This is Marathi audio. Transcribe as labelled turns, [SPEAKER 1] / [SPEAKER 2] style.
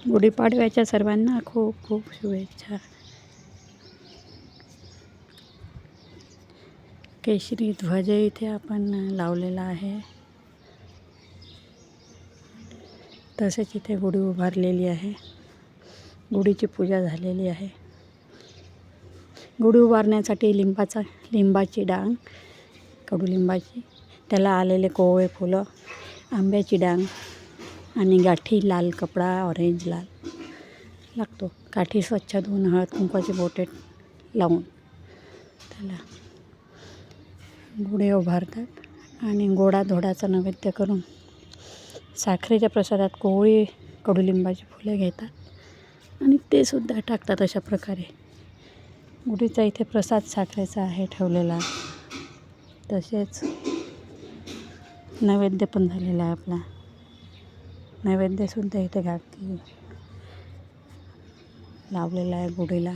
[SPEAKER 1] गुढीपाडव्याच्या सर्वांना खूप खूप शुभेच्छा. केशरी ध्वज इथे आपण लावलेला आहे. तसेच इथे गुढी उभारलेली आहे. गुढीची पूजा झालेली आहे. गुढी उभारण्यासाठी लिंबाची डांग, कडुलिंबाची, त्याला आलेले कोवळे फुलं, आंब्याची डांग आणि गाठी, लाल कपडा, ऑरेंज लाल लागतो. काठी स्वच्छ धुवून हळद कुंकवाचे बोटे लावून त्याला गुढी उभारतात आणि गोडाधोडाचा नैवेद्य करून साखरेच्या प्रसादात कोवळी कडुलिंबाची फुले घेतात आणि ते सुद्धा टाकतात. अशा प्रकारे गुढीचा इथे प्रसाद साखरेचा आहे ठेवलेला. तसेच नैवेद्य पण झालेला आहे आपला. नैवेद्यसुद्धा इथे घातली लावलेला आहे गुढीला.